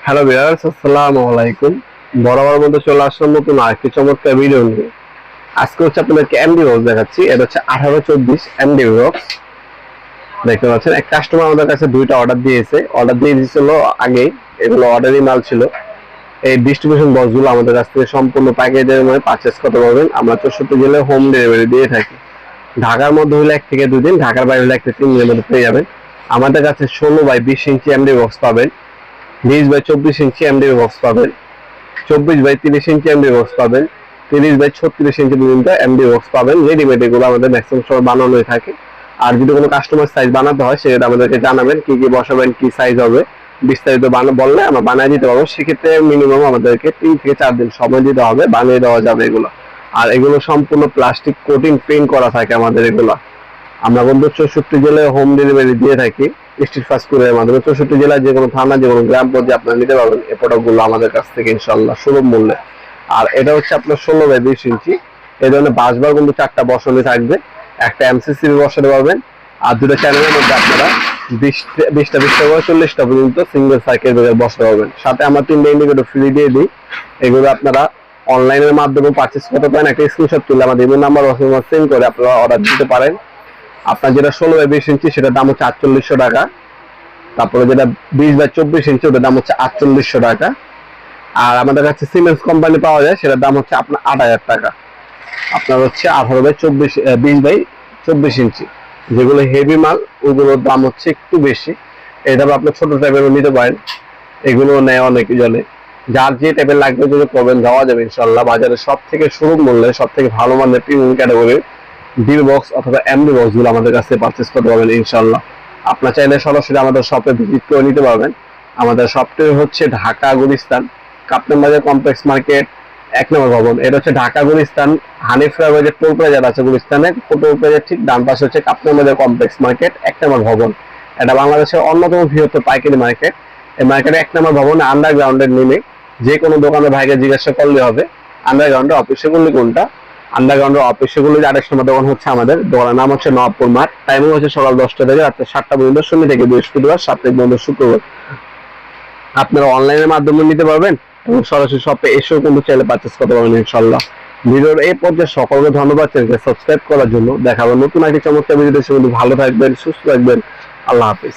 Hello viewers, আসসালামু আলাইকুম। বরাবর মধ্যে চলে আসলাম নতুন আরেকটি চমৎকার ভিডিও নিয়ে। আজকে হচ্ছে আপনাদেরকে এমডি বক্স দেখাচ্ছি। এটা হচ্ছে 1824 এমডি বক্স। দেখতে পাচ্ছেন, এক কাস্টমার আমাদের কাছে দুইটা অর্ডার দিয়েছে। অর্ডার দিয়ে দিয়েছিল আগেই, এগুলো অর্ডারই মাল ছিল। এই ডিস্ট্রিবিউশন বক্সগুলো আমাদের কাছ থেকে সম্পূর্ণ প্যাকেজের মধ্যে পারচেস করতে পারবেন। আমরা 64 জেলায় হোম ডেলিভারি দিয়ে থাকি। ঢাকার মধ্যে হলে 1 থেকে 2 দিন, ঢাকার বাইরে হলে 1 থেকে 3 দিনের মধ্যে পেয়ে যাবেন। আমাদের কাছে 16/20 ইঞ্চি এমডি বক্স পাবেন, 20/24 ইঞ্চি এমডি বক্স পাবেন, 24/30 ইঞ্চি এমডি বক্স পাবেন, 30/36 ইঞ্চি পর্যন্ত এমডি বক্স পাবেন। রেডিমেড এগুলো আমাদের ম্যাক্সিমাম সময় বানানোই থাকে। আর যদি কোনো কাস্টমার সাইজ বানাতে হয় সেটা আমাদেরকে জানাবেন, কি কি বসাবেন, কি সাইজ হবে, বিস্তারিত বললে আমরা বানিয়ে দিতে পারবো। সেক্ষেত্রে মিনিমাম আমাদেরকে 3 থেকে 4 দিন সময় দিতে হবে, বানিয়ে দেওয়া যাবে এগুলো। আর এগুলো সম্পূর্ণ প্লাস্টিক কোটিং পেইন্ট করা থাকে আমাদের এগুলো। আমরা কিন্তু 64 জেলায় হোম ডেলিভারি দিয়ে থাকি স্ট্রিট ফাস্ট কুরিয়ারের মাধ্যমে। 64 জেলায় যে কোনো থানা, যে কোনো গ্রাম পর্যায়ে আপনারা নিতে পারবেন এই প্রোডাক্টগুলো আমাদের কাছ থেকে ইনশাল্লাহ সুলভ মূল্যে। আর এটা হচ্ছে আপনার 16/20 ইঞ্চি। এই ধরনের বাসবার কিন্তু 4টা বসানো থাকবে, একটা এমসিসি বসাতে পারবেন। আর দুটো চ্যানেলের মধ্যে আপনারা 20টা করে 40টা পর্যন্ত সিঙ্গেল সার্কিট ব্রেকার বসাতে পারবেন। সাথে আমরা 3টা ইন্ডিকেটর ফ্রি দিয়ে দিই। এগুলো আপনারা অনলাইনের মাধ্যমে পারচেস করতে পারেন। একটা স্ক্রিনশট তুলে আমাদের ইমেল নাম্বার সেন্ড করে আপনারা অর্ডার দিতে পারেন। আপনার যেটা 16/20 ইঞ্চি সেটার দাম হচ্ছে 4800 টাকা। তারপরে যেটা 20/24 ইঞ্চি ওটার দাম হচ্ছে 4800 টাকা। আর আমাদের কাছে সিমেন্স কোম্পানি পাওয়া যায়, সেটার দাম হচ্ছে আপনার 8000 টাকা। আপনার হচ্ছে 20/24 ইঞ্চি যেগুলো হেভি মাল, ওগুলোর দাম হচ্ছে একটু বেশি। এটা আপনি ছোট টাইপেরও নিতে পারেন, এগুলো নেয় অনেক জনে। যার যে টাইপের লাগবে যদি করবেন দেওয়া যাবে ইনশাল্লাহ। বাজারে সব থেকে সুলভ মূল্যে সব থেকে ভালো মানের প্রিমিয়াম ক্যাটাগরির ডি বক্স অথবা এমডি বক্স গুলো আমাদের কাছে পারচেস করতে পারবেন ইনশাল্লাহ। আপনার চাইলে সরাসরি আমাদের শপে ভিজিট করে নিতে পারবেন। আমাদের শপটি হচ্ছে ঢাকা গুলিস্তান কাপ্তান বাজার কমপ্লেক্স মার্কেট 1 নম্বর ভবন। এটা হচ্ছে ঢাকা গুলিস্তান হানিফ যে টোল প্লাজা আছে গুলিস্তানে, টোল প্লাজার ঠিক ডান পাশে হচ্ছে কাপ্তান বাজার কমপ্লেক্স মার্কেট 1 নম্বর ভবন। এটা বাংলাদেশের অন্যতম বৃহত্তর পাইকারি মার্কেট। এই মার্কেটে 1 নম্বর ভবনে আন্ডারগ্রাউন্ডের নেমে যে কোনো দোকানের ভাইকে জিজ্ঞাসা করলে হবে আন্ডারগ্রাউন্ডের অফিসগুলি কোনটা। আন্ডারগ্রাউন্ডের অফিসগুলি 28 নম্বর দোকান হচ্ছে আমাদের। দোকানের নাম হচ্ছে নবাবপুর মাঠ। টাইমিং হচ্ছে সকাল 10টা থেকে রাত 7টা পর্যন্ত, শনি থেকে বৃহস্পতিবার, সাপ্তাহিক বন্ধ শুক্রবার। আপনারা অনলাইনের মাধ্যমে নিতে পারবেন এবং সরাসরি শপে এসেও কিন্তু চাইলে পারচেস করতে পারবেন ইনশাল্লাহ। ভিডিওর এই পর্যায়ে সকলকে ধন্যবাদ, চ্যানেলকে সাবস্ক্রাইব করার জন্য। দেখাবো নতুন একটি চমৎকার ভিডিও। ভালো থাকবেন, সুস্থ থাকবেন। আল্লাহ হাফিজ।